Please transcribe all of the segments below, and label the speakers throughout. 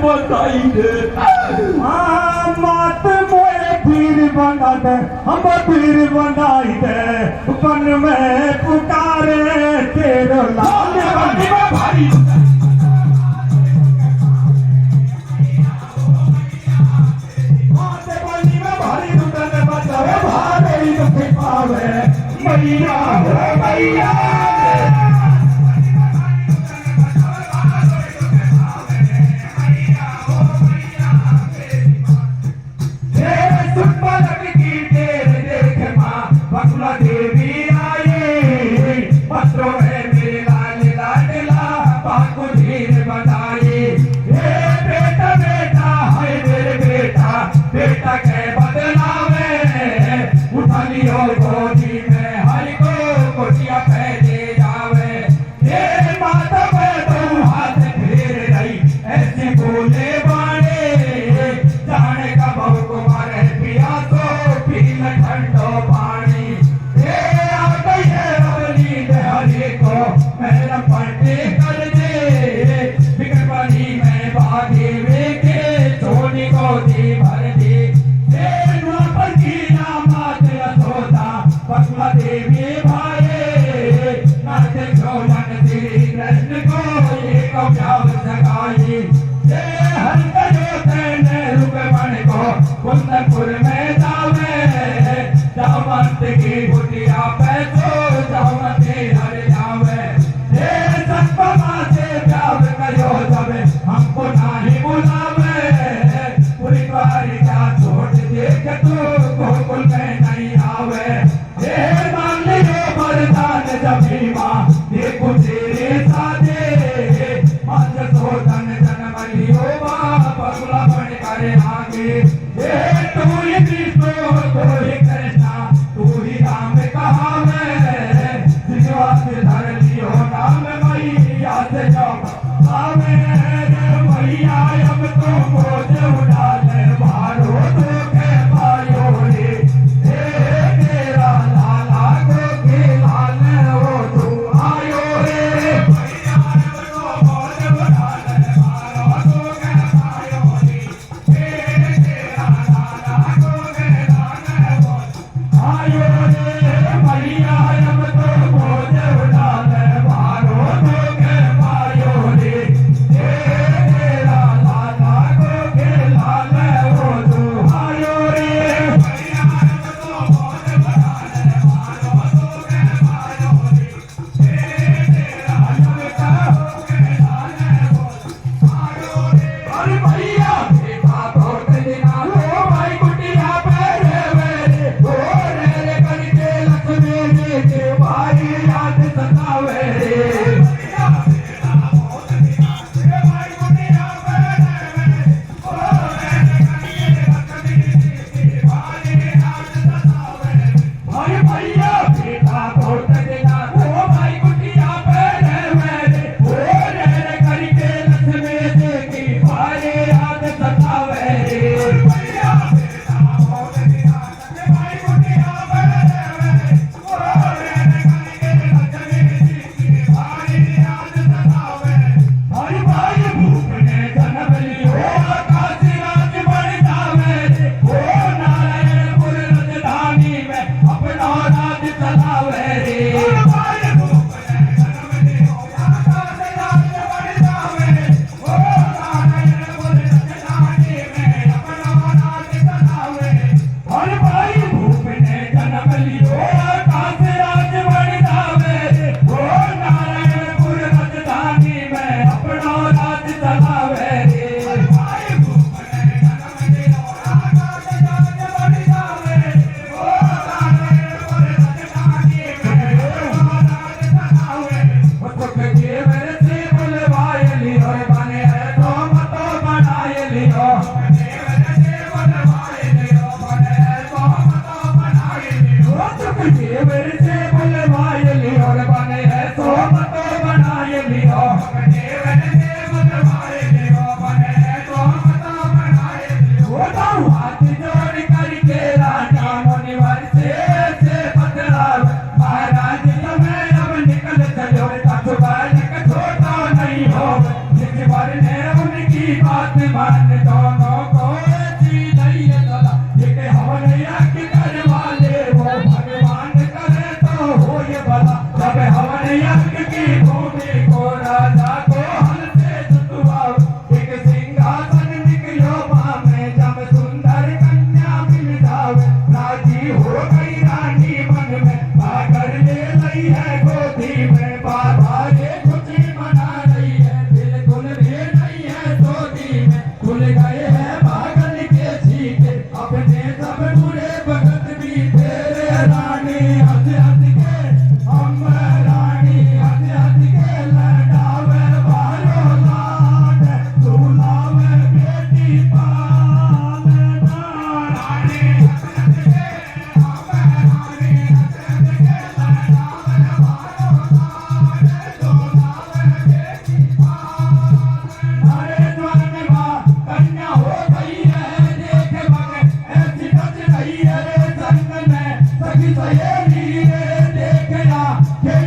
Speaker 1: बताई दे
Speaker 2: मात मोए पीर बना दे हम पीर बनाई दे पन में पुकारे तेरो लाल
Speaker 1: भारी मैया मैया आयो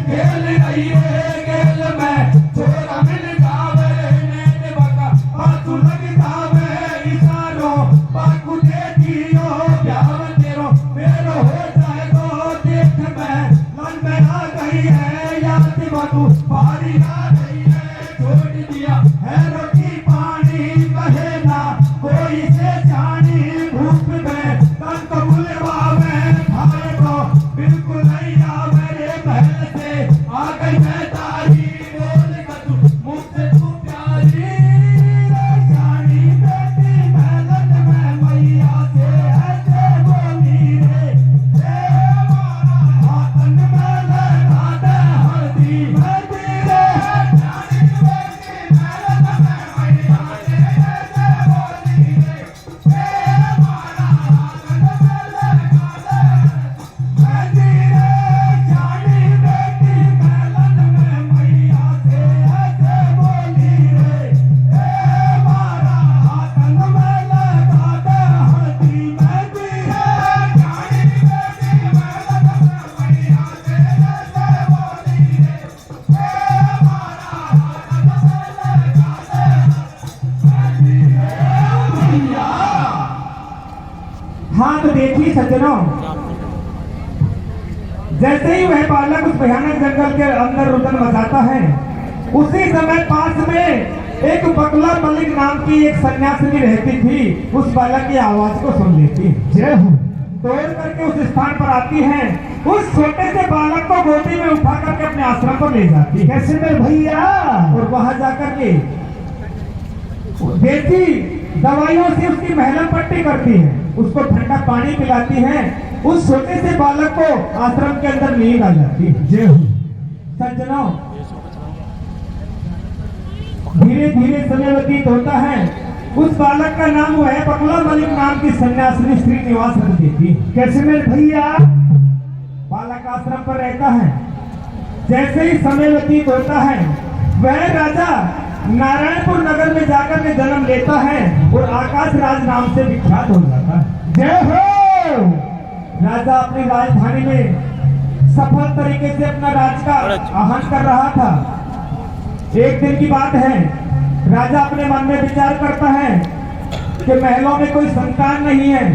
Speaker 1: खेल रही है खेल में छोरा मिल जावे ने बका बातू लग जावे इशारो बाकू दे दियो प्यार तेरो मेरो हो जाए तो देख मैं मन में आ गई है याद बातू पारी आ गई है छोड़ दिया है रोटी पानी कहे ना कोई से जानी भूख में तन को बुलवावे खाए को बिल्कुल नहीं आवे रे महल से आ गई मैं तारी बोल कर तू मुझसे तू प्यारी रे जानी बेटी महल में मैया से ऐसे बोली रे मारा हाथन में लगा दे हल्दी मेहंदी रे जानी बेटी महल में मैया से ऐसे बोली रे मारा हाथन में लगा दे मेहंदी रे जानी बेटी महल में मैया से ऐसे बोली रे मारा हाथन में लगा दे हल्दी मेहंदी रे जानी बेटी महल में मैया से ऐसे बोली रे मारा हाथन में लगा दे मेहंदी रे भैया।
Speaker 2: हाँ तो देखिए सज्जनों, जैसे ही वह बालक उस भयानक जंगल के अंदर रुदन मचाता है, उसी समय पास में एक बकला मलिक नाम की एक सन्यासिनी रहती थी। उस बालक की आवाज को सुन लेती, जय हो, दौड़ करके उस स्थान पर आती है, उस छोटे से बालक को गोदी में उठा करके अपने आश्रम पर ले जाती है। कैसे में भैया? और वहां जाकर के देसी दवाइयों से उसकी महलम पट्टी करती है, उसको ठंडा पानी पिलाती है, उस छोटे से बालक को आश्रम के अंदर नींद आ जाती है। जय हो। सज्जनों, धीरे धीरे समय व्यतीत होता है, उस बालक का नाम वो है बकला मलिक नाम की सन्यासिनी श्रीनिवास रख देती। कैसे में भैया? बालक आश्रम पर रहता है, जैसे ही समय व्यतीत होता है, वह राजा नारायणपुर नगर में जाकर के जन्म लेता है और आकाश राज नाम से विख्यात हो जाता है। जय हो। राजा अपनी राजधानी में सफल तरीके से अपना राज का आहन कर रहा था। एक दिन की बात है, राजा अपने मन में विचार करता है कि महलों में कोई संतान नहीं है।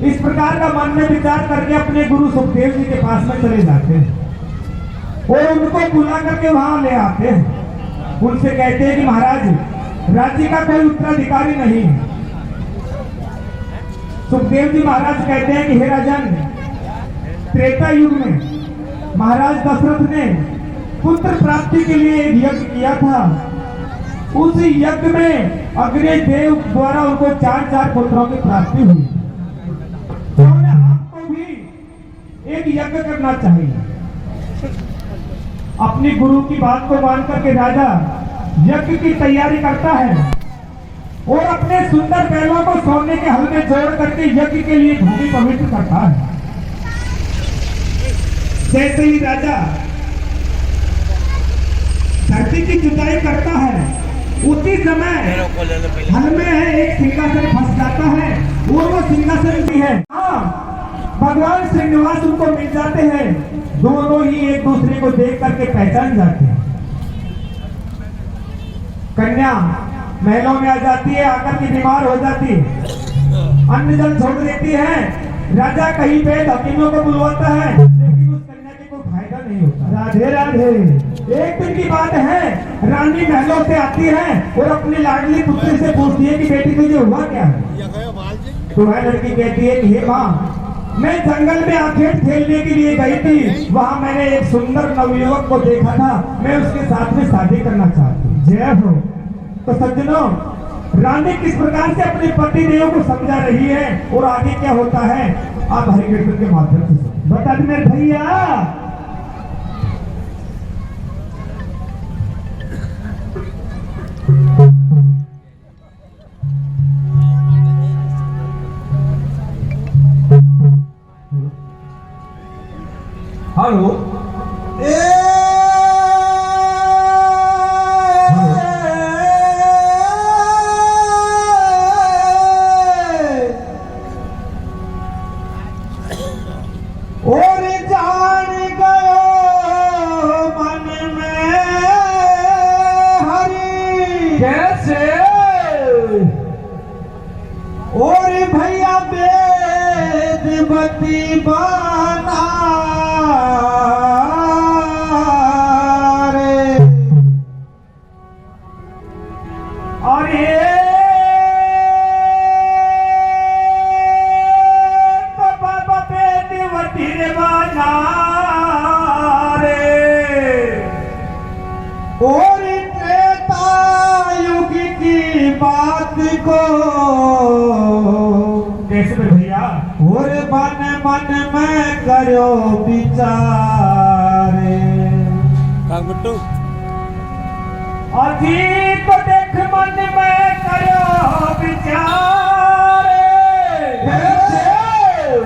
Speaker 2: इस प्रकार का मन में विचार करके अपने गुरु सुखदेव जी के पास में चले जाते हैं और उनको बुला करके वहां ले आते हैं। उनसे कहते हैं कि महाराज, राज्य का कोई उत्तराधिकारी नहीं है। सुखदेव जी महाराज कहते हैं कि हे राजन, त्रेता युग में महाराज दशरथ ने पुत्र प्राप्ति के लिए एक यज्ञ किया था। उस यज्ञ में अग्नि देव द्वारा उनको 4 पुत्रों की प्राप्ति हुई। तो आपको भी एक यज्ञ करना चाहिए। अपनी गुरु की बात को मान करके राजा यज्ञ की तैयारी करता है और अपने सुंदर बैलों को सोने के हल में जोड़ करके यज्ञ के लिए भूमि पवित्र करता है। जैसे ही राजा धरती की जुताई करता है, उसी समय हल में एक सिंहासन फंस जाता है और वो सिंहासन भी है। हाँ, भगवान श्रीनिवास उनको मिल जाते हैं। दोनों ही एक दूसरे को देख करके पहचान जाते हैं। कन्या महलों में आ जाती है, आकर के बीमार हो जाती है, अन्न जल छोड़ देती है। राजा कहीं पे हकीमों को बुलवाता है, लेकिन उस कन्या के कोई फायदा नहीं होता। राधे राधे। एक दिन की बात है, रानी महलों से आती है और अपनी लाडली पुत्री से पूछती है कि बेटी तुझे हुआ क्या है? तो वह लड़की कहती है कि हे माँ, मैं जंगल में आखेट खेलने के लिए गई थी, वहां मैंने एक सुंदर नवयुवक को देखा था, मैं उसके साथ में शादी करना चाहती हूँ। जय हो। तो सज्जनों, रानी किस प्रकार से अपने पति देव को समझा रही है और आगे क्या होता है, आप हरि कीर्तन के माध्यम से बता दें मेरे भैया। हेलो, और जान दीवाना रे और ये तो बाबा बेटी वती दीवाना रे और त्रेता युग की बात को कैसे भैया और मन मन में करो विचारे
Speaker 3: गुट्टू
Speaker 2: और जी को देख मन में करो विचारे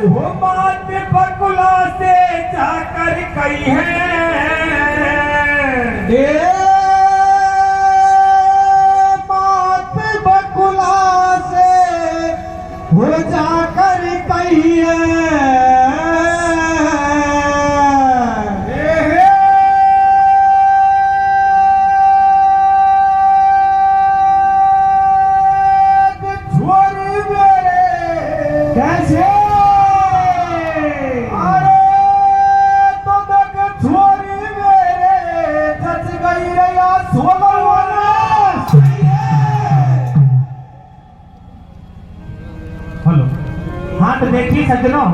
Speaker 2: वो बात बकुला से जाकर कही है बात बकुला से हो जाकर कहिए कैसे अरे तो देख छोरी मेरे सच गई रे या सोलह वाला हेलो हाँ तो देखिए सज्जनों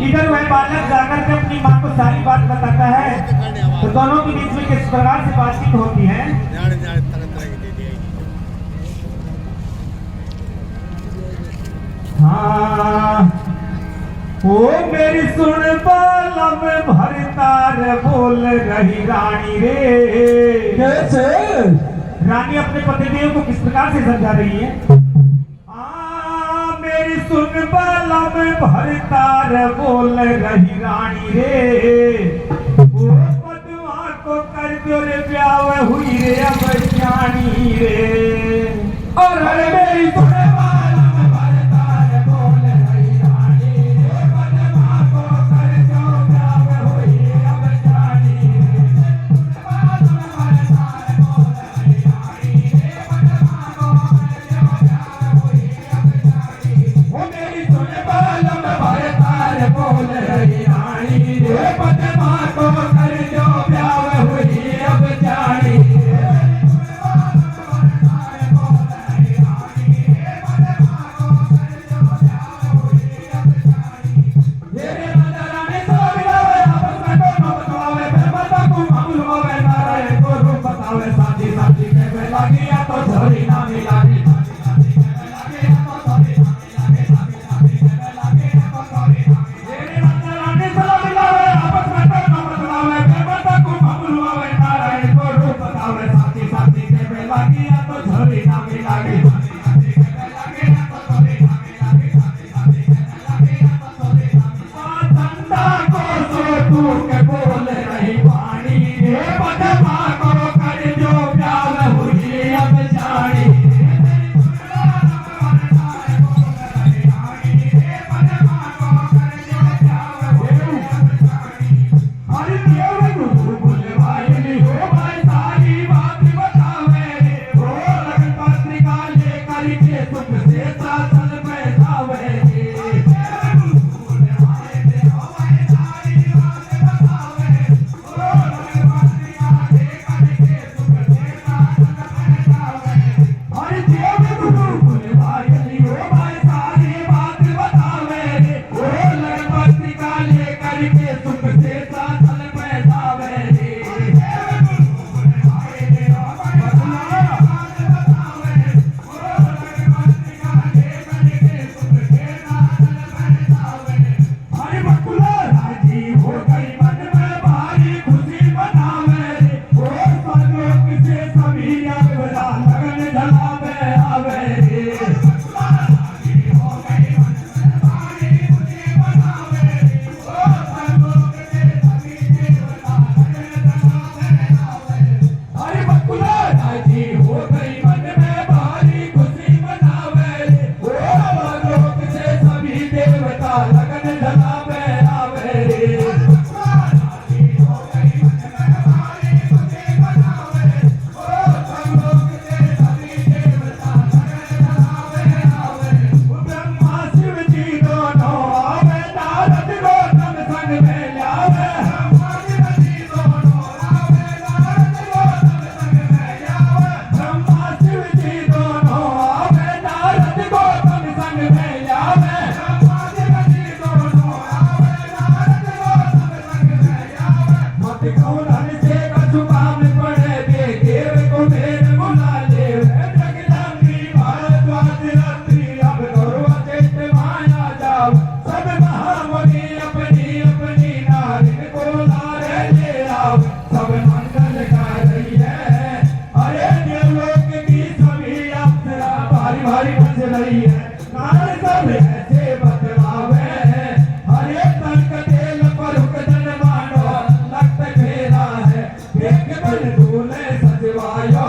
Speaker 2: इधर वह बालक जाकर के अपनी माँ को सारी बात बताता है तो दोनों के बीच में किस प्रकार से बातचीत होती है हाँ ओ मेरी सुन बालम भरतार बोल रही रानी रे कैसे रानी अपने पतिदेव को किस प्रकार से समझा रही है मेरी सुन बालम भरतार बोल रही रानी रे ओ पदमा को कर दो रे ब्याह हुई रे अब जानी रे और अरे मेरी सुन पदमा को कर जो ब्याह हुई अब जानी
Speaker 1: कौन से कछु काम पड़े दे देव को मेरे बुला ले जगदम्बी भारद्वाज रात्रि अब गौरव चेत माया जाओ सब महामुनि अपनी अपनी नारी को लारे ले आओ सब मंगल कर रही है अरे देवलोक की सभी अप्सरा भारी भारी बज रही है नार सब ऐसे बतलावे हरे तर्क तेल पर हुकदन मानो लक्त फेरा है एक बन दूल्हे सजवायो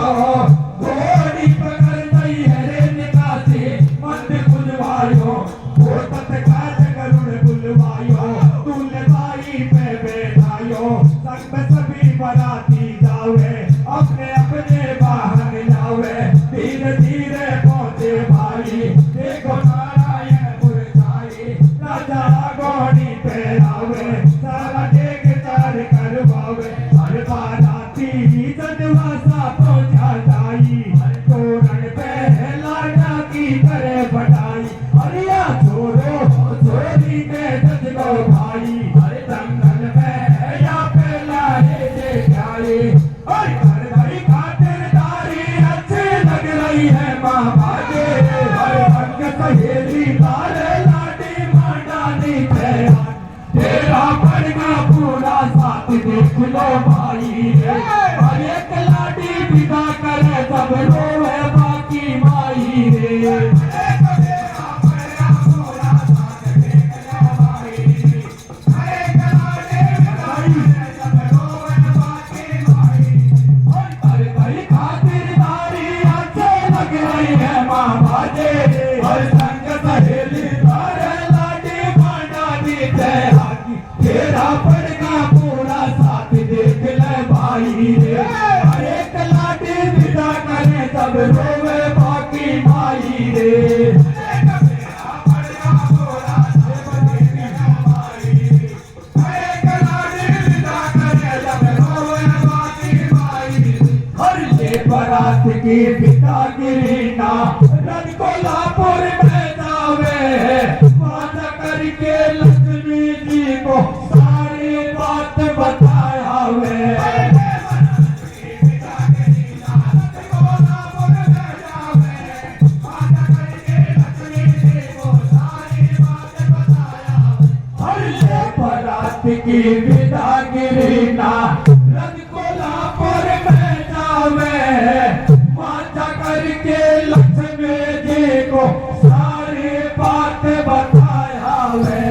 Speaker 1: घोड़ी पकड़ गई है रे निकासी मंद बुलवायो वो तत्काल गरुड़ बुलवायो दूल्हे बाई पे बैठायो संग में सभी बराती जावे अपने अपने वाहन जावे धीरे धीरे पहुंचे भाई देखो नारायण मुरझाई राजा गौड़ी पे आवे सारा देख चार करवावे हर बाराती जनवासा पहुंचा जाई तोरण पे लाडा की करे बढ़ाई हरिया छोरो छोरी के जज गो भाई हर जंगल में या पे लाए जे जाए और घर भरी खातिरदारी अच्छी लग रही है माँ भागे हर संग सहेली लाले लाडी मांडानी तेरा पड़ना पूरा साथ देख लो भाई और एक लाडी विदा करे सब रोवे बाकी माई रे तेरा पड़ना पूरा साथ देख ले भाई रे हर एक लाठी विदा करे सब रोवे बाकी माई रे बारात की पितागिरी ना रन कोल्हापुर में जावे माता करके लक्ष्मी जी को सारी बात बताया वे बारात की विदागिरी ना रन कोल्हापुर में जावे माता करके लक्ष्मी जी को सारी बात बताया वे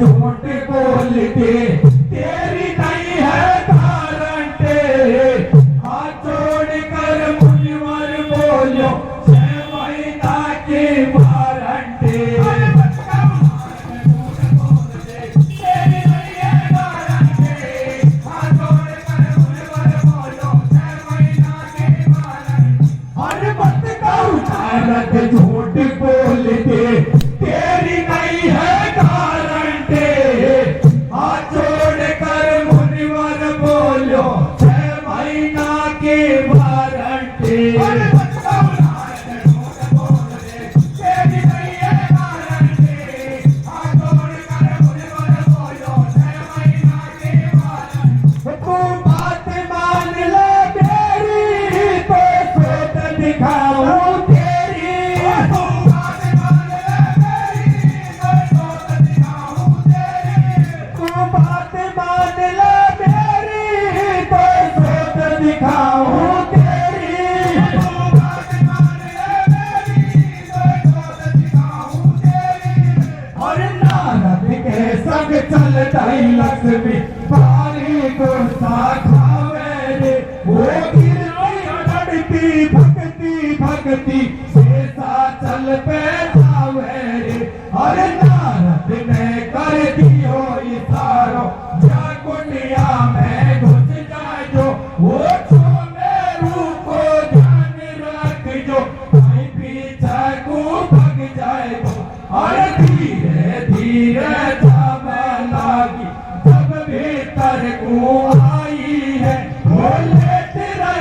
Speaker 1: झूठ बोलते तेरी नहीं है गारंटी हाथ जोड़ कर मुनिवर बोलो 6 महीना की वारंटी झूठ बोलते तेरी नहीं है गारंटी हाथ जोड़ कर मुनिवर बोलो 6 महीना की वारंटी तू बात मान ले मेरी तो सोच दिखाऊं लक्ष्मी पारी गुस्सा खावे रे वो गिरती भक्ति भक्ति शेषा चल पे जावे रे अरे नारद ने कर दियो इशारो जा कुटिया में घुस जाए जो वो मेरू को ध्यान रख जो कहीं पीछे को भग जाए वो अरे धीरे धीरे जावे लागी जब भीतर को आई है बोले तेरा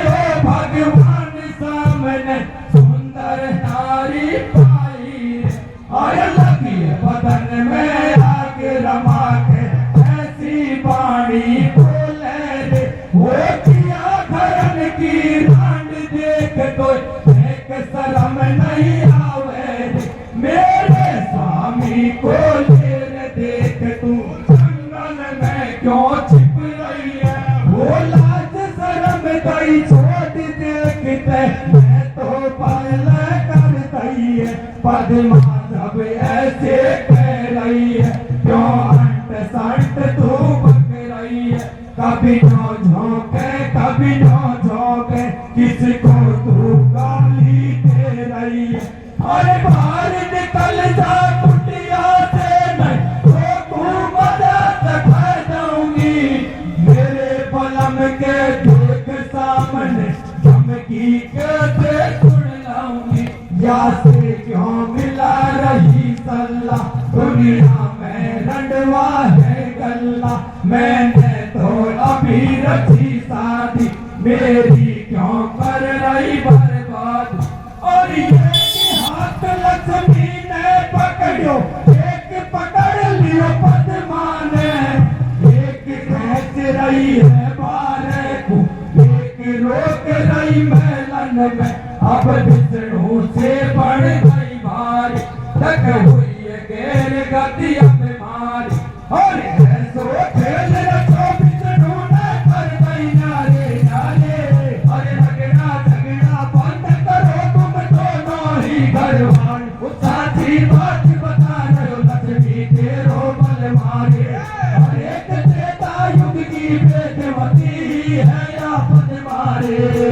Speaker 1: तो एक शर्म नहीं आवे रे मेरे स्वामी को लेने देख तू जंगल में क्यों छिप रही है वो लाज शर्म गई छोड़ देखते मैं तो पहले कर दई है पद्मा जब ऐसे कह रही है क्यों अंट संट तू बक रही है कभी न झोंके किसको तू गाली दे रही है अरे बाहर निकल जा कुटिया से मैं तो तू मदद कर दूंगी मेरे बलम के देख सामने धमकी कैसे सुन लाऊंगी या से क्यों मिला रही सल्ला दुनिया में रंडवा है गल्ला मैंने तो अभी रची शादी मेरी क्यों कर रही बर्बाद और ये कि हाथ लक्ष्मी ने पकड़ो एक पकड़ लियो पद्मा ने एक खींच रही है बारे को एक रोक रही मेलन में अब विष्णु से बढ़ गई भारी तक हुई है गैर गति अब मारी और ऐसो खेल रखो विष्णु ने कर गई नारे नारे अरे झगड़ा बंद करो तुम दोनों ही घरवान साथी बात बता रहे हो लक्ष्मी तेरो बल मारे और एक त्रेता युग की वेदवती है या पद मारे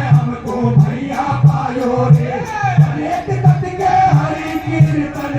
Speaker 1: हमको भैया पायो रे अनेक तत के हरि कीर्तन